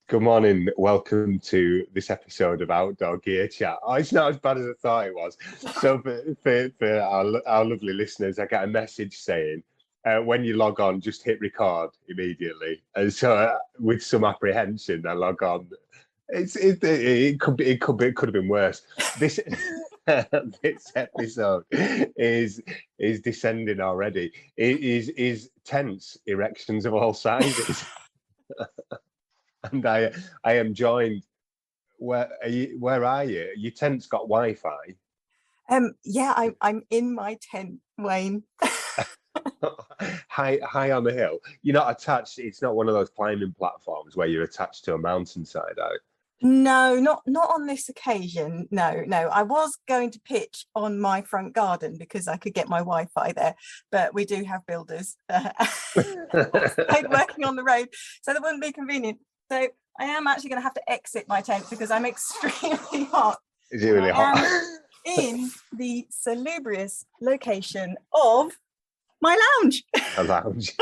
Good morning. Welcome to this episode of Outdoor Gear Chat. Oh, it's not as bad as I thought it was. So for our lovely listeners, I get a message saying, when you log on, just hit record immediately. And so with some apprehension, I log on. It could have been worse. This this episode is descending already. It is tense erections of all sizes. And I am joined. Where are you? Your tent's got Wi-Fi. Yeah, I'm in my tent, Wayne. High on the hill. You're not attached. It's not one of those climbing platforms where you're attached to a mountainside, are you? No, not on this occasion. No. I was going to pitch on my front garden because I could get my Wi-Fi there, but we do have builders working on the road, so that wouldn't be convenient. So I am actually going to have to exit my tent because I'm extremely hot. Is it really hot? In the salubrious location of my lounge. A lounge.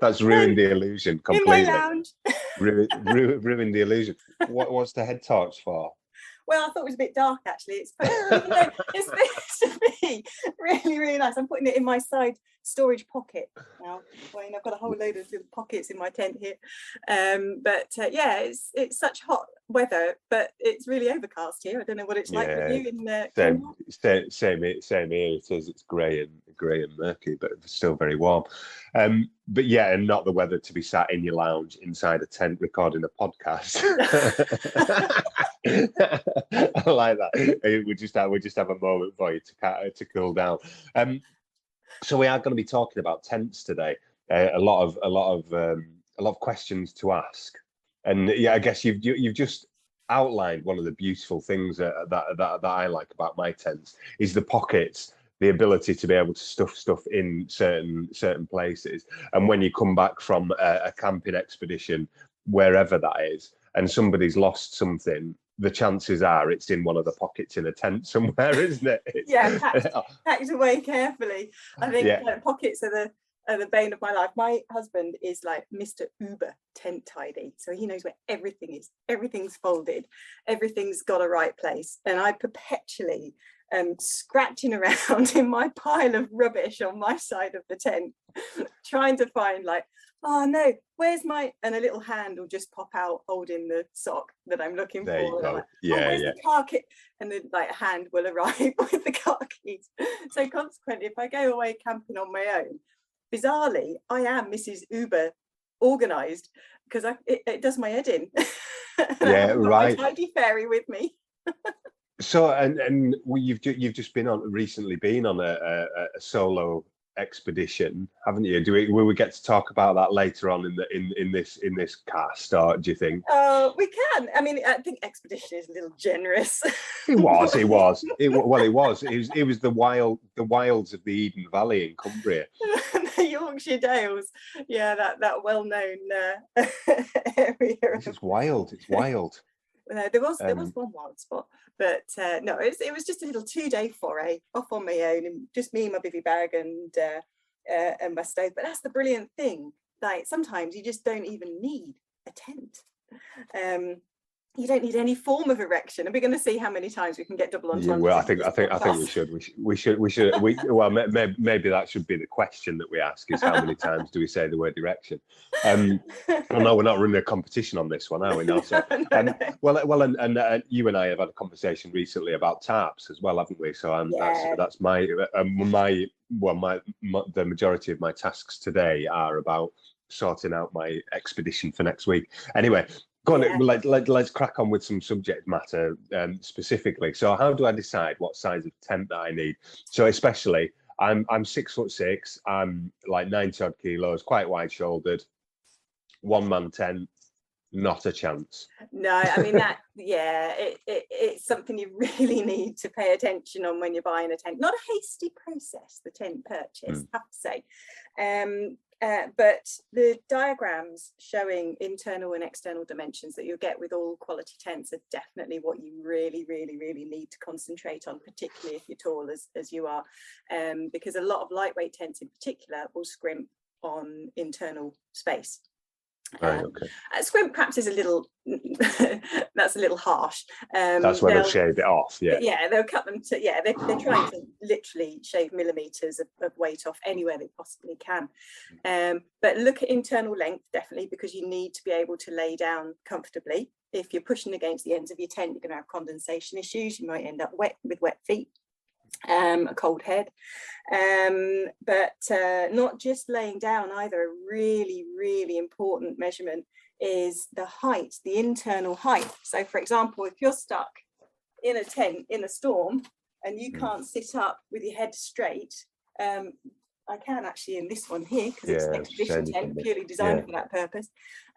That's ruined the illusion completely. In my lounge. Ruined the illusion. What's the head torch for? Well, I thought it was a bit dark actually. It's supposed to be really, really nice. I'm putting it in my side storage pocket now. Wayne, I've got a whole load of little pockets in my tent here. Yeah, it's such hot weather, but it's really overcast here. I don't know what it's like with you in same here. It is. It's grey and murky, but still very warm. But yeah, and not the weather to be sat in your lounge inside a tent recording a podcast. I like that. We just have a moment for you to cool down. So we are going to be talking about tents today. A lot of questions to ask, and yeah, I guess you've just outlined one of the beautiful things that I like about my tents is the pockets. The ability to be able to stuff stuff in certain places, and when you come back from a camping expedition, wherever that is, and somebody's lost something, the chances are it's in one of the pockets in a tent somewhere, isn't it? Yeah, packed away carefully. I think pockets are the bane of my life. My husband is like Mr. Uber tent tidy, so he knows where everything is. Everything's folded, everything's got a right place, and I perpetually scratching around in my pile of rubbish on my side of the tent, trying to find like, oh no, where's my, and a little hand will just pop out holding the sock that I'm looking there for. You go. Like, where's the car key? And then like a hand will arrive with the car keys. So consequently, if I go away camping on my own, bizarrely, I am Mrs. Uber organized because it does my head in. Yeah, right. My tidy fairy with me. So and you've just recently been on a solo expedition, haven't you? Will we get to talk about that later on in this cast, or do you think? We can. I mean, I think expedition is a little generous. It was the wilds of the Eden Valley in Cumbria. The Yorkshire Dales. Yeah, that well-known area. It's wild. There was one wild spot, but no, it was just a little 2-day foray off on my own, and just me and my bivy bag and my stove. But that's the brilliant thing. Like sometimes you just don't even need a tent. You don't need any form of erection, and we're going to see how many times we can get double entendres. Yeah, well, I think we should. Well, maybe that should be the question that we ask: is how many times do we say the word erection? No, we're not running a competition on this one, are we? No. So, no. Well, and you and I have had a conversation recently about tarps as well, haven't we? So that's the majority of my tasks today are about sorting out my expedition for next week. Anyway. Go on, let's crack on with some subject matter specifically. So how do I decide what size of tent that I need? So especially, I'm 6'6", I'm like 90 odd kilos, quite wide shouldered, one-man tent, not a chance. No, I mean it's something you really need to pay attention on when you're buying a tent. Not a hasty process, the tent purchase, I have to say. But the diagrams showing internal and external dimensions that you'll get with all quality tents are definitely what you really, really, really need to concentrate on, particularly if you're tall as you are, because a lot of lightweight tents in particular will scrimp on internal space. Right, okay. Squint perhaps is a little, that's a little harsh. That's where they'll shave it off, yeah. Yeah, they'll cut them to, yeah, they're trying to literally shave millimetres of weight off anywhere they possibly can. But look at internal length, definitely, because you need to be able to lay down comfortably. If you're pushing against the ends of your tent, you're going to have condensation issues. You might end up wet with wet feet. A cold head, but not just laying down either. A really important measurement is the height, the internal height. So for example, if you're stuck in a tent in a storm and you can't sit up with your head straight, I can actually in this one here, because it's an expedition tent purely designed for that purpose.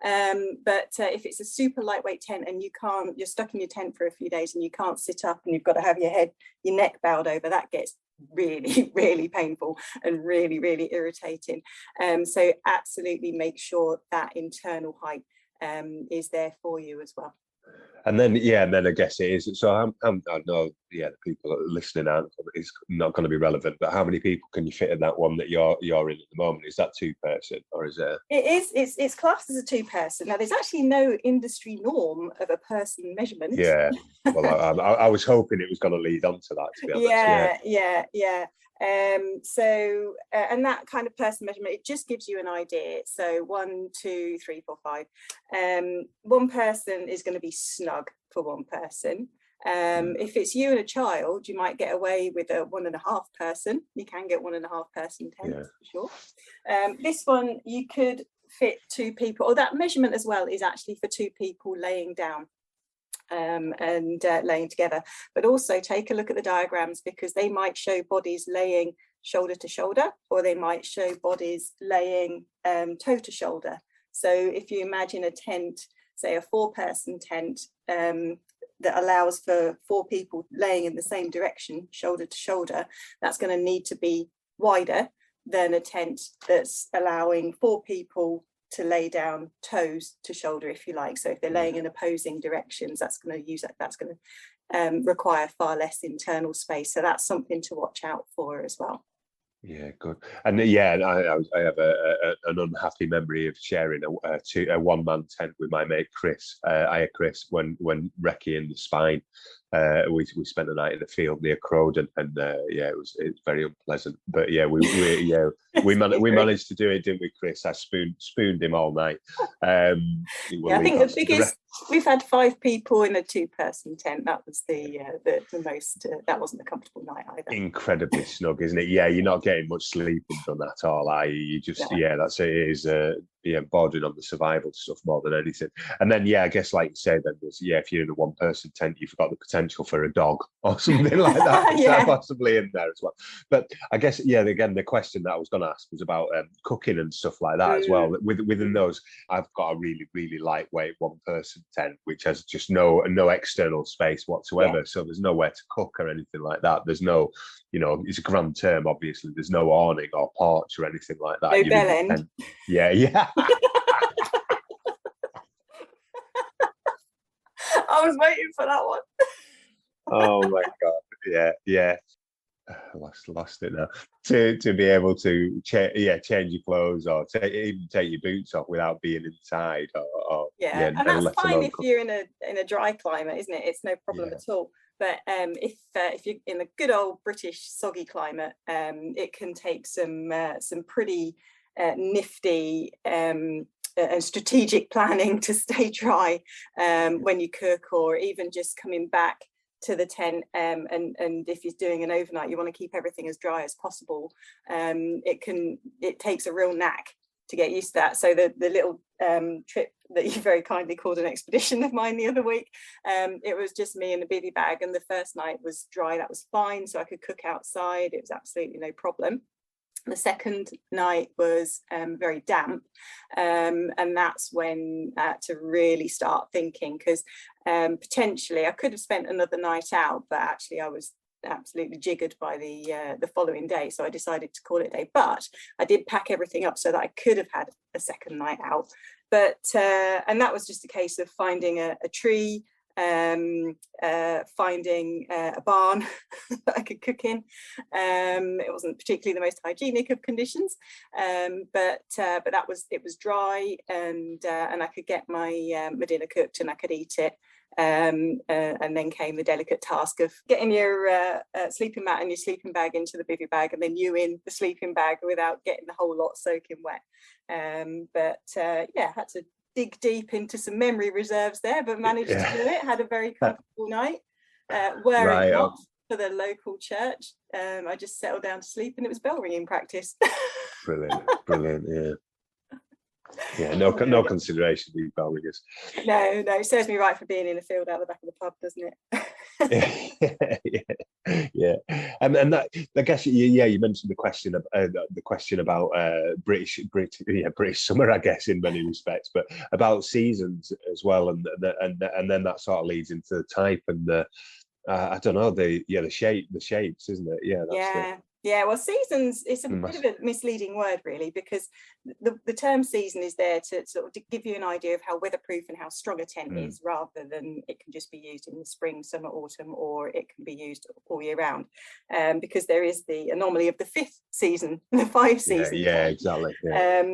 But if it's a super lightweight tent and you're stuck in your tent for a few days and you can't sit up and you've got to have your neck bowed over, that gets really painful and really irritating. So absolutely make sure that internal height is there for you as well. And then, I guess it is. So I know, the people listening out, it's not going to be relevant, but how many people can you fit in that one that you're in at the moment? Is that 2-person, or is it? It is. It's classed as a 2-person. Now, there's actually no industry norm of a person measurement. Yeah. Well, I was hoping it was going to lead on to that, to be honest. Yeah. And that kind of person measurement, it just gives you an idea. So 1, 2, 3, 4, 5. One person is going to be snug for one person. If it's you and a child, you might get away with a 1.5 person. You can get 1.5 person tents for sure. This one you could fit 2 people, or that measurement as well is actually for 2 people laying down. And laying together, but also take a look at the diagrams, because they might show bodies laying shoulder to shoulder, or they might show bodies laying toe to shoulder. So if you imagine a tent, say a 4-person tent, that allows for 4 people laying in the same direction, shoulder to shoulder, that's going to need to be wider than a tent that's allowing 4 people to lay down toes to shoulder, if you like. So if they're laying in opposing directions, that's going to require far less internal space. So that's something to watch out for as well. Yeah, good. And I have an unhappy memory of sharing a one-man tent with my mate Chris. I had Chris when recce in the spine. We spent the night in the field near Crowden, and it was very unpleasant. But we managed to do it, didn't we, Chris? I spooned him all night. I think the biggest we've had 5 people in a 2-person tent. That was the most. That wasn't a comfortable night either. Incredibly snug, isn't it? Yeah, you're not getting much sleeping done at all. You just that's it. It is bordering on the survival stuff more than anything. And then I guess like you said, then there's if you're in a 1-person tent, you've got the potential for a dog or something like that. Possibly in there as well. But I guess again, the question that I was going to ask was about cooking and stuff like that as well. Within those, I've got a really lightweight 1-person tent which has just no external space whatsoever. So there's nowhere to cook or anything like that. There's no, it's a grand term, obviously. There's no awning or porch or anything like that. No bell end. Yeah. I was waiting for that one. Oh my god! Yeah. I lost it now. To be able to change your clothes, or even take your boots off without being inside, and that's fine if you're in a dry climate, isn't it? It's no problem at all. But if you're in a good old British soggy climate, it can take some pretty nifty and strategic planning to stay dry when you cook, or even just coming back to the tent, and if you're doing an overnight, you want to keep everything as dry as possible. It takes a real knack to get used to that. So the little trip that you very kindly called an expedition of mine the other week, it was just me and the bivvy bag, and the first night was dry. That was fine, so I could cook outside. It was absolutely no problem. The second night was very damp, and that's when to really start thinking, because potentially I could have spent another night out, but actually I was absolutely jiggered by the following day, so I decided to call it a day. But I did pack everything up so that I could have had a second night out. But and that was just a case of finding a tree finding a barn that I could cook in. It wasn't particularly the most hygienic of conditions, but it was dry, and I could get my dinner cooked and I could eat it. And then came the delicate task of getting your sleeping mat and your sleeping bag into the bivy bag, and then you in the sleeping bag without getting the whole lot soaking wet. Had to dig deep into some memory reserves there, but managed to do it. Had a very comfortable night. Were it not for the local church, I just settled down to sleep, and it was bell ringing practice. Brilliant, yeah. Yeah, no consideration for these bell ringers. No, it serves me right for being in a field out the back of the pub, doesn't it? Yeah. And that, I guess, you mentioned the question about British summer, I guess, in many respects, but about seasons as well, and then that sort of leads into the type and the I don't know, the shapes, isn't it? Yeah, that's well, seasons, it's a bit of a misleading word, really, because the term season is there to sort of give you an idea of how weatherproof and how strong a tent is, rather than it can just be used in the spring, summer, autumn, or it can be used all year round, because there is the anomaly of the fifth season, the 5 season tent. Exactly.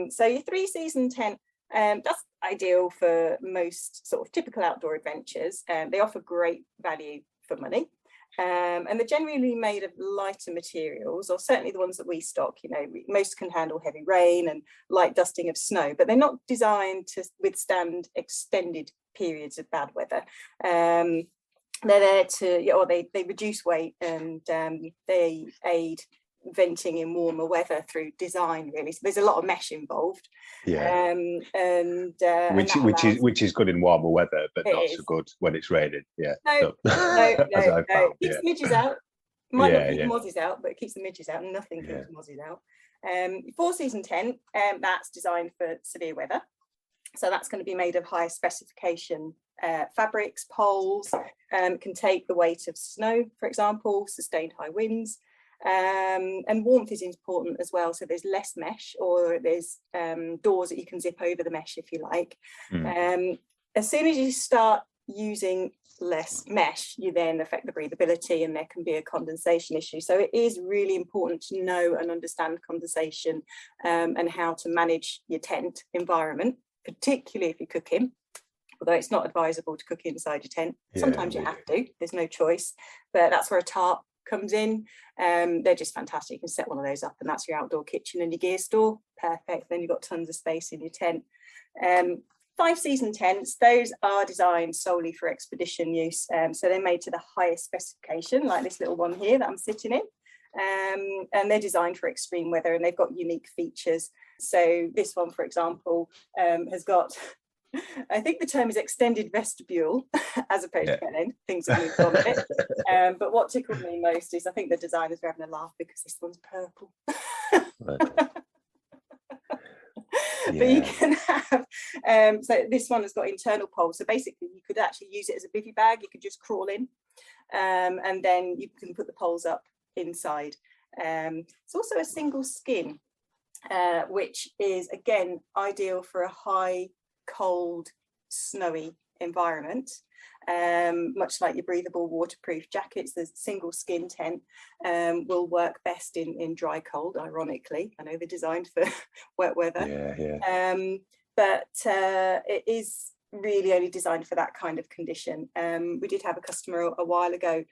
So your 3 season tent, that's ideal for most sort of typical outdoor adventures. They offer great value for money. And they're generally made of lighter materials, or certainly the ones that we stock. Most can handle heavy rain and light dusting of snow, but they're not designed to withstand extended periods of bad weather. They're there to, they reduce weight, and they aid venting in warmer weather through design, really. So there's a lot of mesh involved, which is good in warmer weather, but not so good when it's raining. No. Keeps the midges out. Might not keep the mozzies out, but it keeps the midges out, and nothing keeps the mozzies out. 4 season tent, that's designed for severe weather, so that's going to be made of higher specification fabrics, poles, can take the weight of snow, for example, sustained high winds. And warmth is important as well, so there's less mesh, or there's doors that you can zip over the mesh if you like. As soon as you start using less mesh, you then affect the breathability, and there can be a condensation issue. So it is really important to know and understand condensation, and how to manage your tent environment, particularly if you're cooking. Although it's not advisable to cook inside your tent. Sometimes you have to, there's no choice, but that's where a tarp comes in. They're just fantastic. You can set one of those up, and that's your outdoor kitchen and your gear store. Perfect. Then you've got tons of space in your tent. 5 season tents, those are designed solely for expedition use. So they're made to the highest specification, like this little one here that I'm sitting in. And they're designed for extreme weather, and they've got unique features. So this one, for example, has got, I think the term is extended vestibule, as opposed to bedding. Things have moved on a bit. But what tickled me most is I think the designers were having a laugh because this one's purple. But you can have, so this one has got internal poles. So basically you could actually use it as a bivy bag. You could just crawl in, and then you can put the poles up inside. It's also a single skin, which is, again, ideal for a high, cold, snowy environment. Much like your breathable waterproof jackets, the single skin tent will work best in dry cold, ironically. I know they're designed for wet weather. But it is really only designed for that kind of condition. We did have a customer a while ago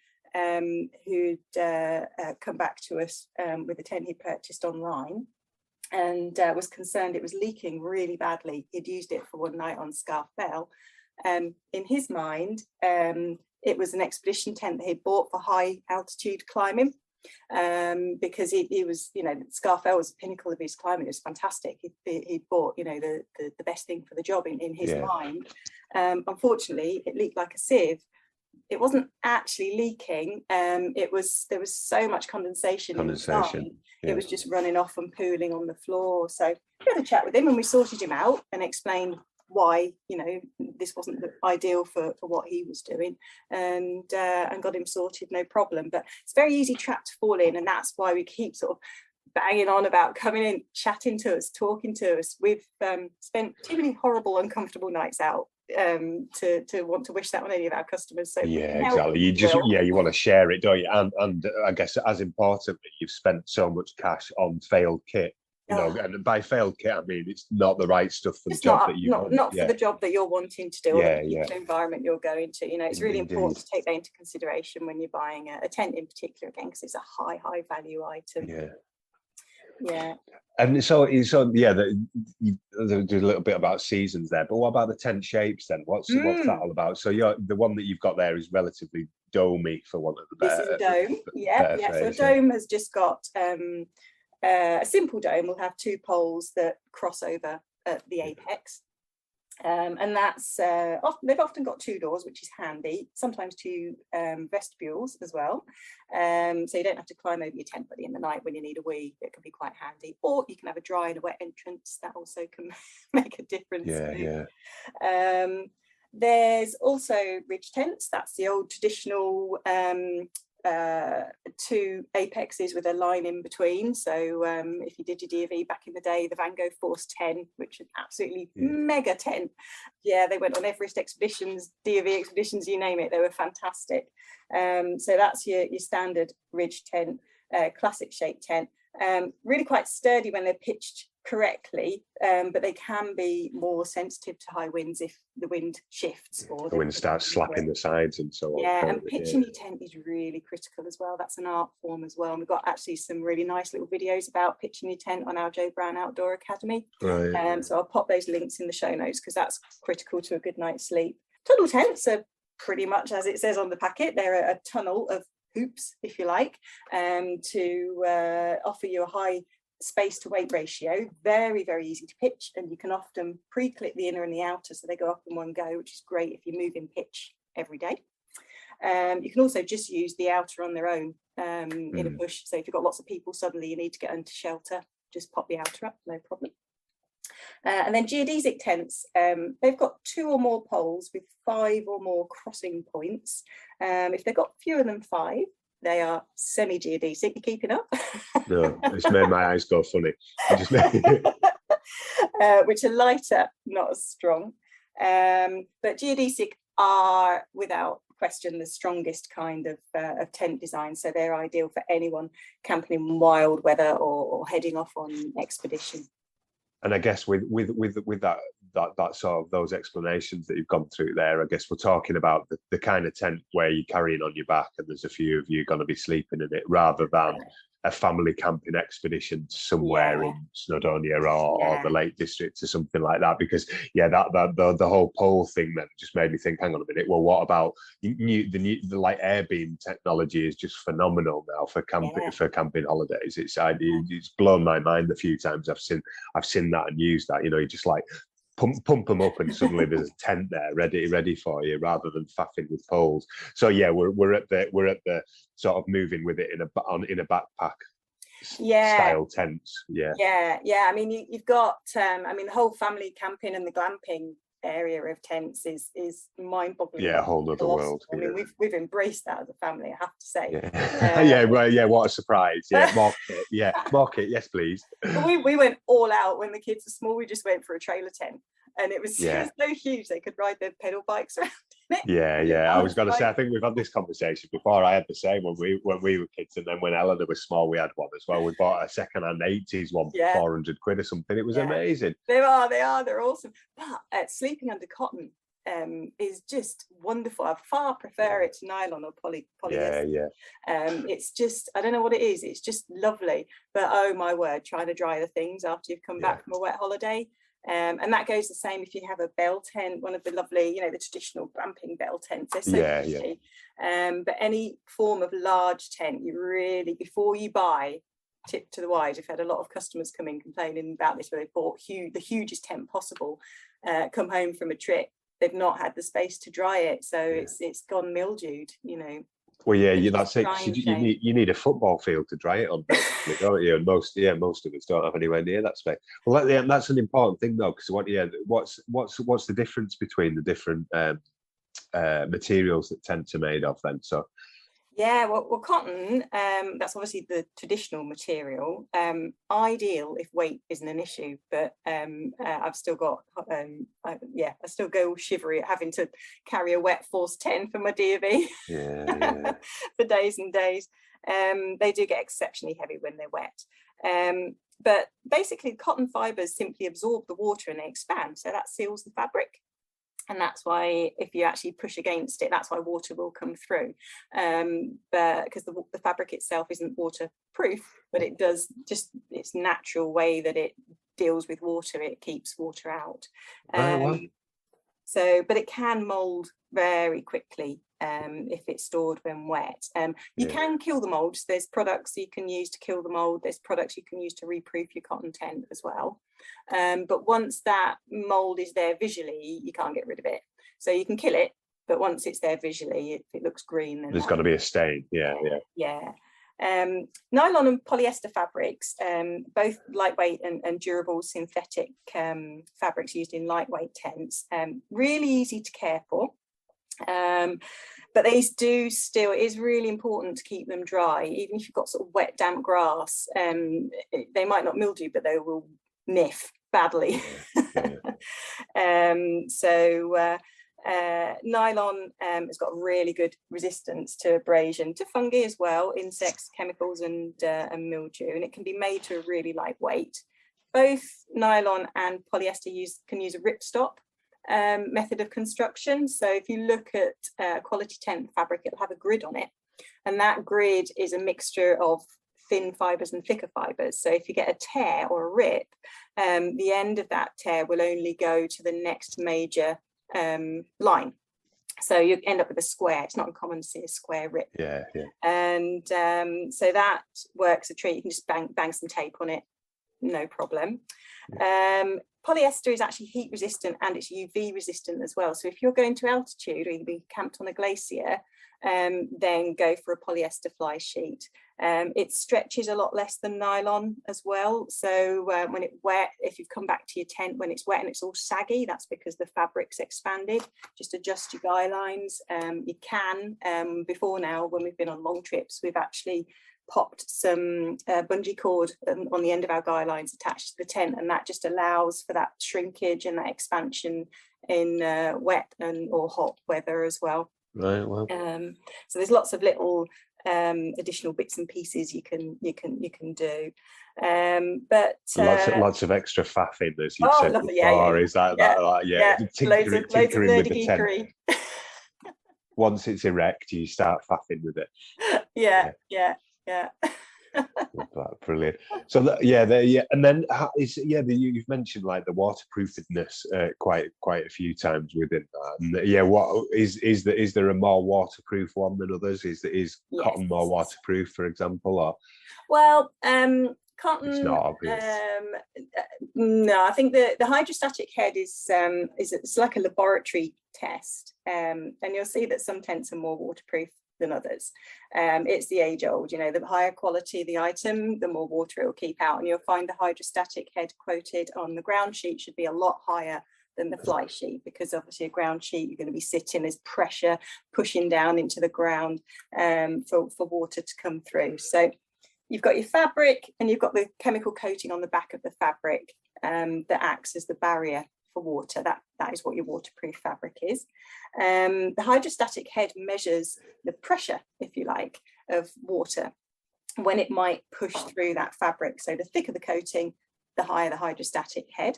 who'd come back to us with a tent he purchased online, and was concerned it was leaking really badly. He'd used it for one night on Scarf Fell. In his mind, it was an expedition tent that he'd bought for high altitude climbing, because he was, Scarf Fell was the pinnacle of his climbing. It was fantastic. He'd bought, the best thing for the job in his mind. Unfortunately, it leaked like a sieve. It wasn't actually leaking. There was so much condensation. Inside. It was just running off and pooling on the floor. So we had a chat with him, and we sorted him out and explained why this wasn't ideal for what he was doing, and got him sorted, no problem. But it's a very easy trap to fall in, and that's why we keep sort of banging on about coming in, chatting to us, talking to us. We've spent too many horrible, uncomfortable nights out to want to wish that on any of our customers. So yeah, exactly. You want to share it, don't you? And I guess as importantly, you've spent so much cash on failed kit. And by failed kit, I mean it's not the right stuff for the job that you want. Not for the job that you're wanting to do, or the environment you're going to. It's really important to take that into consideration when you're buying a tent in particular, again, because it's a high value item. Yeah. And so you do a little bit about seasons there, but what about the tent shapes then? What's that all about? So the one that you've got there is relatively domey, for want of the better. This is a dome. Yeah. So a dome has just got a simple dome will have two poles that cross over at the apex, and that's they've often got two doors, which is handy, sometimes two vestibules as well, so you don't have to climb over your tent buddy in the night when you need a wee. It can be quite handy, or you can have a dry and a wet entrance. That also can make a difference. There's also ridge tents. That's the old traditional two apexes with a line in between. So if you did your DV back in the day, the Van Gogh Force 10, which is absolutely mega tent, they went on Everest expeditions, DV expeditions, you name it, they were fantastic. So that's your standard ridge tent, classic shape tent, really quite sturdy when they're pitched correctly, but they can be more sensitive to high winds if the wind shifts or the wind starts slapping the sides and so on. And pitching your tent is really critical as well. That's an art form as well, and we've got actually some really nice little videos about pitching your tent on our Joe Brown Outdoor Academy. So I'll pop those links in the show notes, because that's critical to a good night's sleep. Tunnel tents are pretty much as it says on the packet. They're a tunnel of hoops, if you like, to offer you a high space to weight ratio. Very easy to pitch, and you can often pre-clip the inner and the outer so they go up in one go, which is great if you're moving pitch every day. You can also just use the outer on their own in a bush. So if you've got lots of people, suddenly you need to get into shelter, just pop the outer up, no problem. And then geodesic tents, they've got two or more poles with 5 or more crossing points. If they've got fewer than 5, they are semi-geodesic. You keeping up? No, it's made my eyes go funny. Which are lighter, not as strong. But geodesic are, without question, the strongest kind of tent design. So they're ideal for anyone camping in wild weather or heading off on expedition. And I guess with that sort of those explanations that you've gone through there, I guess we're talking about the kind of tent where you're carrying on your back and there's a few of you going to be sleeping in it, rather than a family camping expedition somewhere in Snowdonia or the Lake District or something like that. Because the whole pole thing then just made me think, hang on a minute, well, what about the like air beam technology is just phenomenal now for camping holidays. It's blown my mind a few times I've seen that and used that. You just like pump them up and suddenly there's a tent there ready for you, rather than faffing with poles. So we're at the sort of moving with it in a backpack style tents. I mean, you've got the whole family camping and the glamping area of tents is mind-boggling. A whole other world. I mean, we've embraced that as a family, I have to say. What a surprise. More kit, yes please. We went all out when the kids were small. We just went for a trailer tent, and it was so huge they could ride their pedal bikes around in it. I was going to say, I think we've had this conversation before. I had the same when we were kids, and then when Eleanor was small we had one as well. We bought a second-hand 80s one for 400 quid or something. It was amazing. They're awesome. But sleeping under cotton is just wonderful. I far prefer it to nylon or polyester. It's just, I don't know what it is, it's just lovely. But oh my word, trying to dry the things after you've come back from a wet holiday. And that goes the same if you have a bell tent, one of the lovely, the traditional glamping bell tents. They're so pretty. But any form of large tent, you really, before you buy, tip to the wise. We've had a lot of customers come in complaining about this, where they bought the hugest tent possible, come home from a trip, they've not had the space to dry it, so it's gone mildewed. Well, that's it. You need a football field to dry it on, don't you? And most of us don't have anywhere near that space. Well, that's an important thing though, because what's the difference between the different materials that tents are made of then? So Yeah, well, cotton, that's obviously the traditional material. Ideal if weight isn't an issue, but I've still got, I still go shivery at having to carry a wet force 10 for my D&V for days and days. They do get exceptionally heavy when they're wet. But basically, cotton fibres simply absorb the water and they expand, so that seals the fabric. And that's why if you actually push against it, that's why water will come through. But because the fabric itself isn't waterproof, but it does just its natural way that it deals with water, it keeps water out. But it can mold very quickly if it's stored when wet. You can kill the molds. There's products you can use to kill the mold. There's products you can use to reproof your cotton tent as well. But once that mold is there visually, you can't get rid of it. So you can kill it, but once it's there visually, if it looks green, then there's got to be a stain. Nylon and polyester fabrics, both lightweight and durable synthetic fabrics used in lightweight tents, really easy to care for. But these do still, it is really important to keep them dry. Even if you've got sort of wet, damp grass, they might not mildew, but they will niff badly. Nylon has got really good resistance to abrasion, to fungi as well, insects, chemicals, and mildew, and it can be made to a really lightweight. Both nylon and polyester can use a ripstop method of construction. So if you look at quality tent fabric, it'll have a grid on it, and that grid is a mixture of thin fibres and thicker fibres. So if you get a tear or a rip, the end of that tear will only go to the next major line. So you end up with a square. It's not uncommon to see a square rip. And so that works a treat. You can just bang some tape on it, no problem. Polyester is actually heat resistant and it's UV resistant as well. So if you're going to altitude or you'll be camped on a glacier, then go for a polyester fly sheet. It stretches a lot less than nylon as well. So when it's wet, if you've come back to your tent when it's wet and it's all saggy, that's because the fabric's expanded. Just adjust your guy lines. You can, before now, when we've been on long trips, we've actually popped some bungee cord on the end of our guy lines attached to the tent, and that just allows for that shrinkage and that expansion in wet or hot weather as well. Right. Well. So there's lots of little additional bits and pieces you can do, but lots of extra faffing, as you said before. Is that tinkering with the tent? Once it's erect, you start faffing with it. Yeah. Brilliant. So and then you've mentioned like the waterproofedness quite a few times within that. And what is there a more waterproof one than others? Is cotton more waterproof, for example, or? Well, cotton. It's not obvious. No, I think the hydrostatic head is it's like a laboratory test, and you'll see that some tents are more waterproof than others. It's the age old, the higher quality the item, the more water it will keep out, and you'll find the hydrostatic head quoted on the ground sheet should be a lot higher than the fly sheet, because obviously a ground sheet you're going to be sitting, there's pressure pushing down into the ground for water to come through. So you've got your fabric and you've got the chemical coating on the back of the fabric that acts as the barrier for water. That is what your waterproof fabric is. The hydrostatic head measures the pressure, if you like, of water when it might push through that fabric. So the thicker the coating, the higher the hydrostatic head.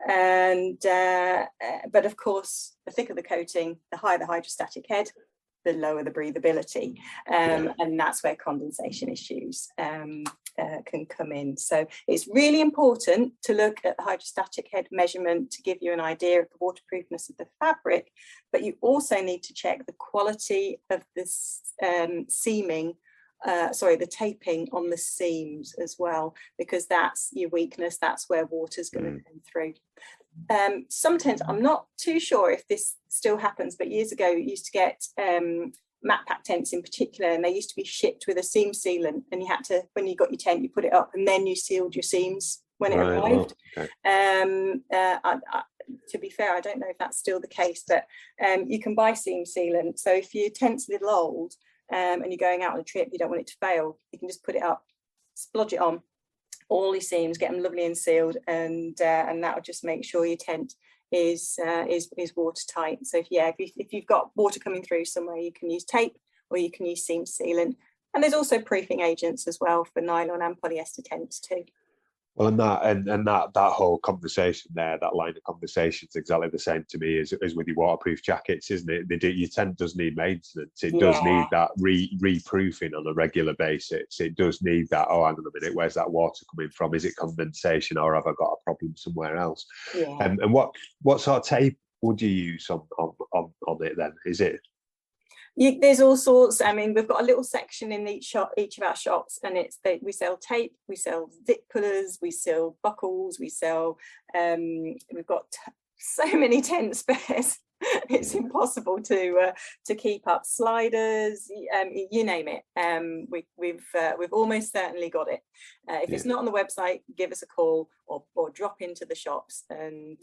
And but of course, the thicker the coating, the higher the hydrostatic head, the lower the breathability, and that's where condensation issues can come in. So it's really important to look at the hydrostatic head measurement to give you an idea of the waterproofness of the fabric, but you also need to check the quality of this the taping on the seams as well, because that's your weakness, that's where water's going to come through. Some tents, I'm not too sure if this still happens, but years ago you used to get mat pack tents in particular, and they used to be shipped with a seam sealant, and you had to, when you got your tent, you put it up and then you sealed your seams when it arrived. To be fair, I don't know if that's still the case, but you can buy seam sealant. So if your tent's a little old, and you're going out on a trip, you don't want it to fail, you can just put it up, splodge it on all your seams, get them lovely and sealed, and that will just make sure your tent is watertight. So if you've got water coming through somewhere, you can use tape or you can use seam sealant. And there's also proofing agents as well for nylon and polyester tents too. Well, and that whole conversation there, that line of conversation is exactly the same to me as with your waterproof jackets, isn't it? Your tent does need maintenance. It does need that re-proofing on a regular basis. It does need that, oh, hang on a minute, where's that water coming from? Is it condensation, or have I got a problem somewhere else? Yeah. And what sort of tape would you use on it then? Is it? There's all sorts. I mean, we've got a little section in each of our shops, and we sell tape, we sell zip pullers, we sell buckles, we sell. We've got so many tent spares. It's impossible to keep up. Sliders, you name it. We've almost certainly got it. If it's not on the website, give us a call or drop into the shops, and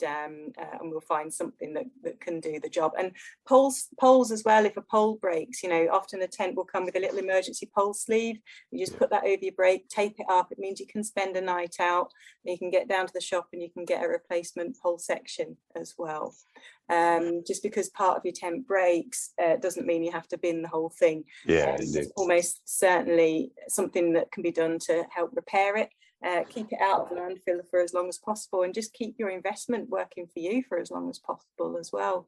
we'll find something that can do the job. And poles as well. If a pole breaks, often a tent will come with a little emergency pole sleeve. You just put that over your brake, tape it up. It means you can spend a night out. You can get down to the shop and you can get a replacement pole section as well. Just because part of your tent breaks doesn't mean you have to bin the whole thing. It's almost certainly something that can be done to help repair it, keep it out of the landfill for as long as possible, and just keep your investment working for you for as long as possible as well.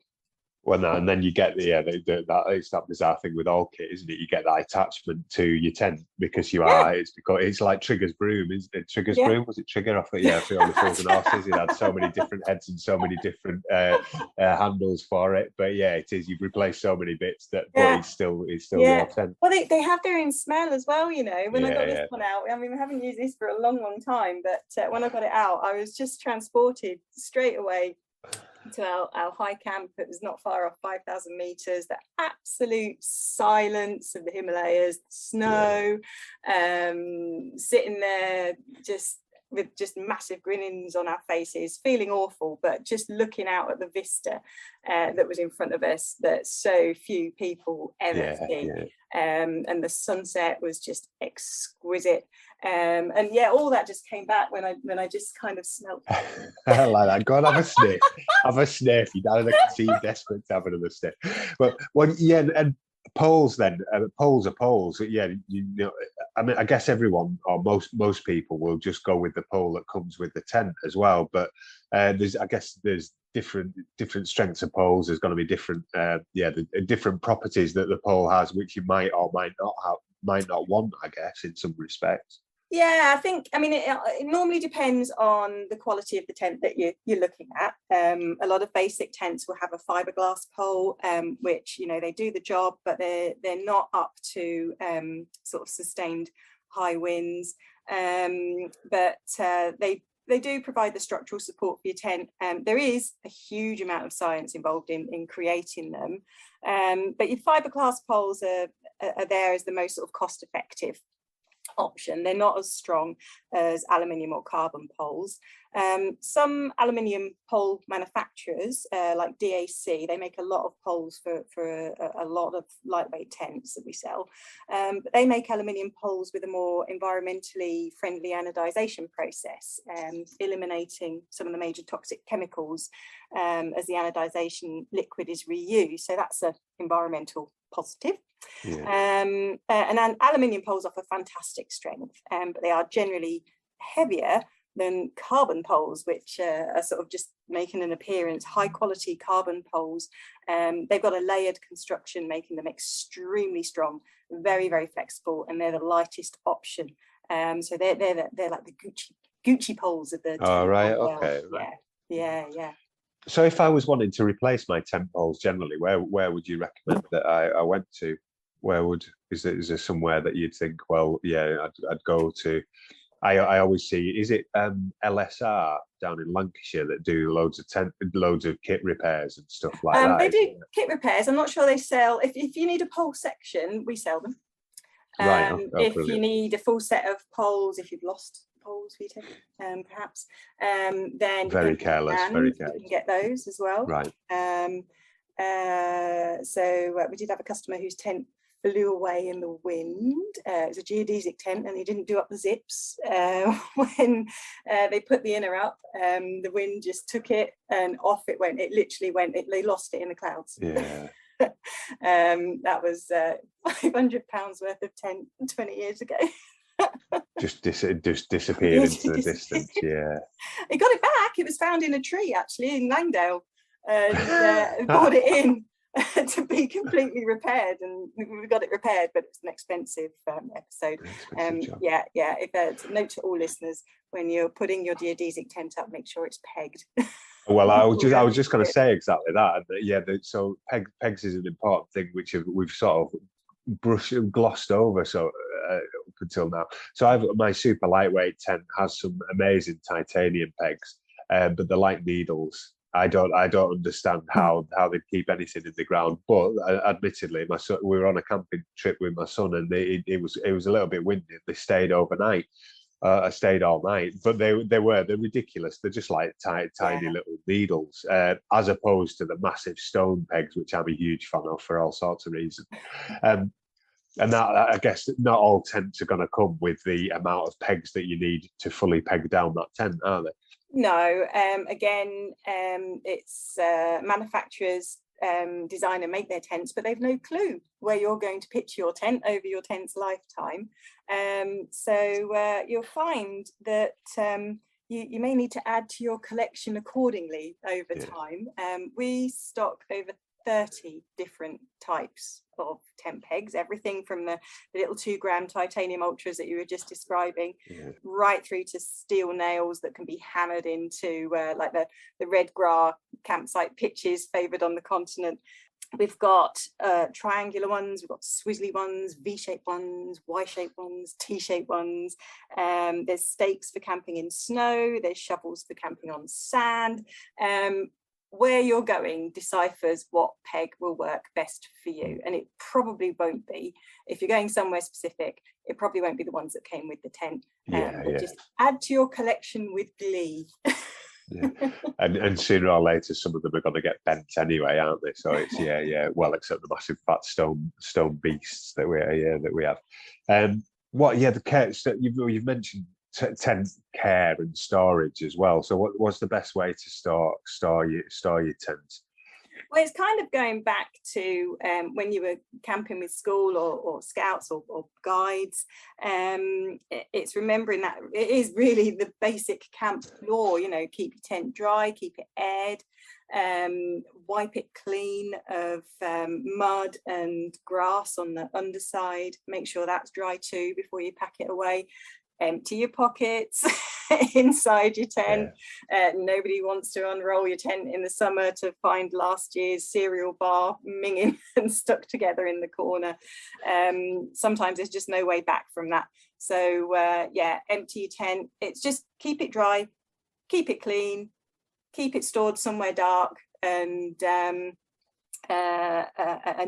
Well, no, and then you get it's that bizarre thing with all kit, isn't it? You get that attachment to your tent because it's like Trigger's broom, isn't it? Trigger's broom, was it Trigger off it? Yeah, for all the Fools and Horses. It had so many different heads and so many different handles for it. But it is. You've replaced so many bits but it's still your tent. Well, they have their own smell as well. When I got this one out, I mean, we haven't used this for a long time, but when I got it out, I was just transported straight away to our high camp. It was not far off, 5,000 meters, the absolute silence of the Himalayas, the snow, sitting there with just massive grinning on our faces, feeling awful, but just looking out at the vista that was in front of us that so few people ever see. And the sunset was just exquisite. And all that just came back when I just kind of smelled. I like that. Go on, have a sniff. Have a sniff. You don't seem desperate to have another sniff. But and poles then. Poles are poles. Yeah, I mean, I guess everyone or most people will just go with the pole that comes with the tent as well. But there's different strengths of poles. There's going to be different different properties that the pole has, which you might or might not want, I guess, in some respects. Yeah, I think, I mean, it normally depends on the quality of the tent that you're looking at. A lot of basic tents will have a fiberglass pole, which, they do the job, but they're not up to sort of sustained high winds. But they do provide the structural support for your tent. There is a huge amount of science involved in creating them. But your fiberglass poles are there as the most sort of cost-effective option. They're not as strong as aluminium or carbon poles. Some aluminium pole manufacturers like DAC, they make a lot of poles for a lot of lightweight tents that we sell, but they make aluminium poles with a more environmentally friendly anodization process, eliminating some of the major toxic chemicals as the anodization liquid is reused. So that's an environmental positive. And aluminium poles offer fantastic strength, but they are generally heavier than carbon poles, which are sort of just making an appearance. High quality carbon poles, they've got a layered construction, making them extremely strong, very, very flexible, and they're the lightest option. So they're like the Gucci poles of the oh right, okay, right. Yeah. So if I was wanting to replace my tent poles generally, where would you recommend that I went to? Is there somewhere that you'd think, well, I'd go to? I always see, is it LSR down in Lancashire that do loads of kit repairs and stuff like that? They do kit repairs. I'm not sure they sell. If you need a pole section, we sell them. Right. If brilliant. you need a full set of poles, if you've lost poles for your tent, perhaps, then very you careless. can get those as well. Right. So we did have a customer whose tent blew away in the wind. It was a geodesic tent, and they didn't do up the zips when they put the inner up. The wind just took it, and off it went. It literally went. They lost it in the clouds. Yeah. That was £500 worth of tent 20 years ago. just disappeared into the distance. Yeah. They got it back. It was found in a tree actually in Langdale, and brought it in to be completely repaired, and we got it repaired, but it's an expensive episode. Yeah. If it's a note to all listeners, when you're putting your geodesic tent up, make sure it's pegged. Well, I was just going to say exactly that. Yeah, so pegs is an important thing which we've sort of glossed over up until now. So my super lightweight tent has some amazing titanium pegs, but they're like needles. I don't understand how they keep anything in the ground. But admittedly, my son, we were on a camping trip with my son, and it was a little bit windy. They stayed overnight. I stayed all night, but they're ridiculous. They're just like tiny little needles, as opposed to the massive stone pegs, which I'm a huge fan of for all sorts of reasons. And that, I guess, not all tents are going to come with the amount of pegs that you need to fully peg down that tent, are they? No. Again, it's manufacturers design and make their tents, but they've no clue where you're going to pitch your tent over your tent's lifetime. So you'll find that you may need to add to your collection accordingly over time. We stock over 30 different types of tent pegs, everything from the little 2-gram titanium ultras that you were just describing, right through to steel nails that can be hammered into like the red Gras campsite pitches favoured on the continent. We've got triangular ones, we've got swizzly ones, V-shaped ones, Y-shaped ones, T-shaped ones. There's stakes for camping in snow, there's shovels for camping on sand. Where you're going deciphers what peg will work best for you, and it probably won't be, if you're going somewhere specific, it probably won't be the ones that came with the tent. Just add to your collection with glee. And sooner or later some of them are going to get bent anyway, aren't they? So it's well, except the massive fat stone beasts that we have. The care, so you've mentioned tent care and storage as well. So what's the best way to store your tent? Well, it's kind of going back to when you were camping with school or scouts or guides. It's remembering that it is really the basic camp law, keep your tent dry, keep it aired, wipe it clean of mud and grass on the underside, make sure that's dry too before you pack it away. Empty your pockets inside your tent. Nobody wants to unroll your tent in the summer to find last year's cereal bar minging and stuck together in the corner. Sometimes there's just no way back from that. So empty your tent. It's just keep it dry, keep it clean, keep it stored somewhere dark and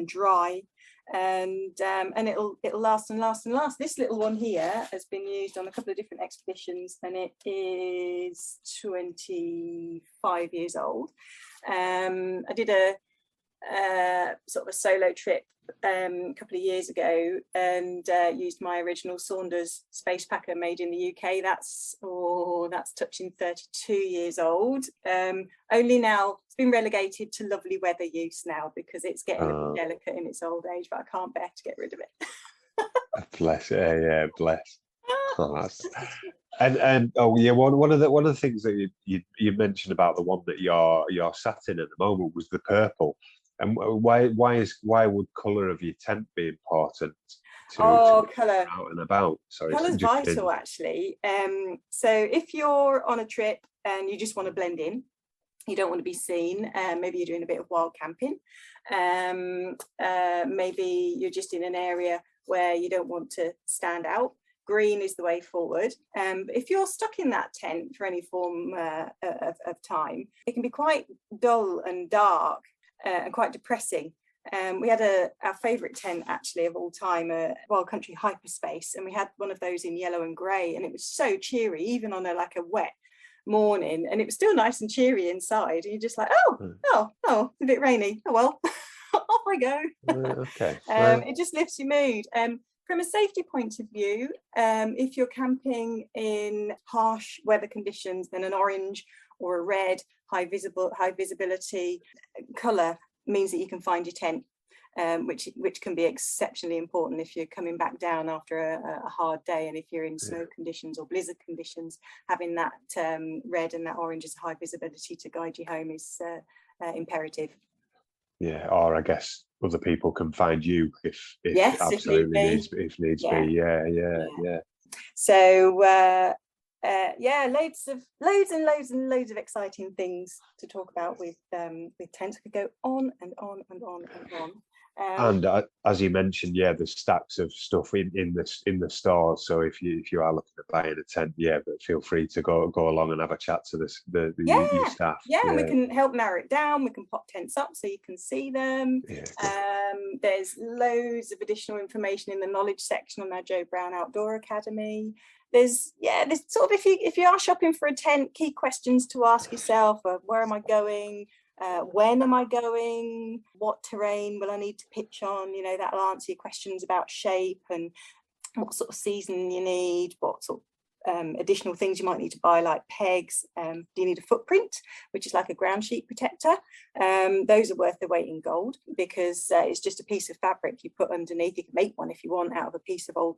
dry. And it'll last and last and last. This little one here has been used on a couple of different expeditions, and it is 25 years old. I did a sort of a solo trip a couple of years ago, and used my original Saunders space packer made in the UK. That's touching 32 years old. Only now it's been relegated to lovely weather use now because it's getting a bit delicate in its old age, but I can't bear to get rid of it. Bless, bless. One of the things that you mentioned about the one that you're sat in at the moment was the purple. And why would colour of your tent be important to colour out and about? Sorry, colour's vital actually. So if you're on a trip and you just want to blend in, you don't want to be seen, maybe you're doing a bit of wild camping, maybe you're just in an area where you don't want to stand out, green is the way forward. But if you're stuck in that tent for any form of time, it can be quite dull and dark and quite depressing. We had our favourite tent actually of all time, a Wild Country Hyperspace, and we had one of those in yellow and grey, and it was so cheery even on a wet morning, and it was still nice and cheery inside, and you're just like, oh, it's a bit rainy, oh well. Off I go. Okay. It just lifts your mood. From a safety point of view, if you're camping in harsh weather conditions, then an orange or a red high visibility colour means that you can find your tent, which can be exceptionally important if you're coming back down after a hard day, and if you're in snow conditions or blizzard conditions, having that red and that orange as high visibility to guide you home is imperative. Yeah, or I guess other people can find you if yes, absolutely if needs be. Yeah. So loads and loads of exciting things to talk about with tents. We could go on and on and on and on. And as you mentioned, there's stacks of stuff in the stores. So if you are looking at buying a tent, but feel free to go along and have a chat to your staff. Yeah, we can help narrow it down. We can pop tents up so you can see them. There's loads of additional information in the knowledge section on our Joe Brown Outdoor Academy. There's sort of, if you are shopping for a tent, key questions to ask yourself: where am I going? When am I going? What terrain will I need to pitch on? That'll answer your questions about shape and what sort of season you need, what sort of additional things you might need to buy, like pegs. Do you need a footprint, which is like a ground sheet protector? Those are worth their weight in gold, because it's just a piece of fabric you put underneath. You can make one if you want out of a piece of old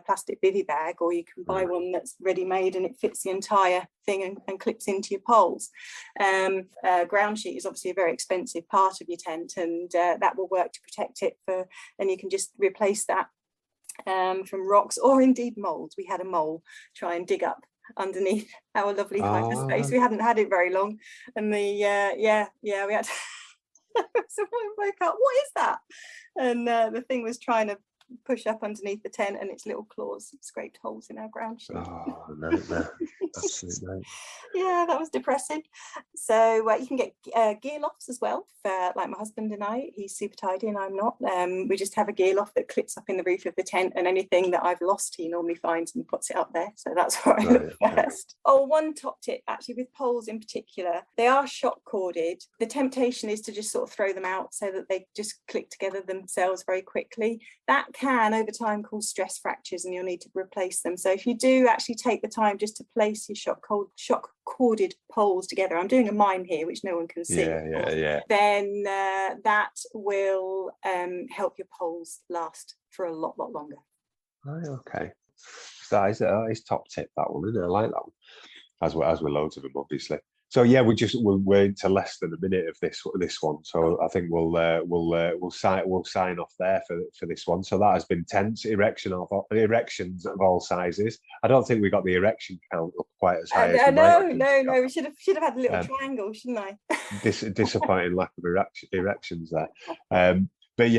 plastic bivy bag, or you can buy one that's ready made and it fits the entire thing and clips into your poles. Ground sheet is obviously a very expensive part of your tent, and that will work to protect it and you can just replace that from rocks or indeed mould. We had a mole try and dig up underneath our lovely hyperspace. We hadn't had it very long, and we had to someone woke up, what is that? And the thing was trying to push up underneath the tent, and its little claws scraped holes in our ground sheet. Oh, nightmare. Absolute nightmare. Yeah, that was depressing. So you can get gear lofts as well, for like my husband and I. He's super tidy and I'm not. We just have a gear loft that clips up in the roof of the tent, and anything that I've lost he normally finds and puts it up there. So that's where I look first. Oh, one top tip actually with poles in particular, they are shock corded. The temptation is to just sort of throw them out so that they just click together themselves very quickly. That can over time cause stress fractures, and you'll need to replace them. So if you do actually take the time just to place your shock corded poles together, I'm doing a mime here which no one can see, then that will help your poles last for a lot longer. Okay, that is top tip, that one, isn't it? I like that one, as with loads of them, obviously. So we're into less than a minute of this one, so I think we'll sign off there for this one. So that has been tents, erections of all sizes. I don't think we got the erection count up quite as high as we might have. No, we should have had a little triangle, shouldn't I? Disappointing lack of erections there. But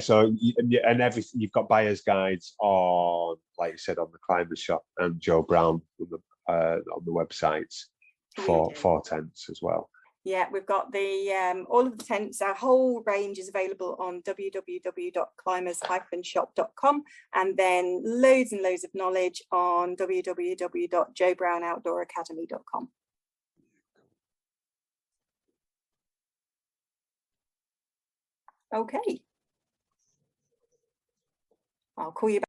so and everything, you've got buyer's guides on, like you said, on the Climbers Shop and Joe Brown on the websites for tents as well. Yeah, we've got the all of the tents. Our whole range is available on www.climbers-shop.com, and then loads and loads of knowledge on www.joebrownoutdooracademy.com. Okay, I'll call you back.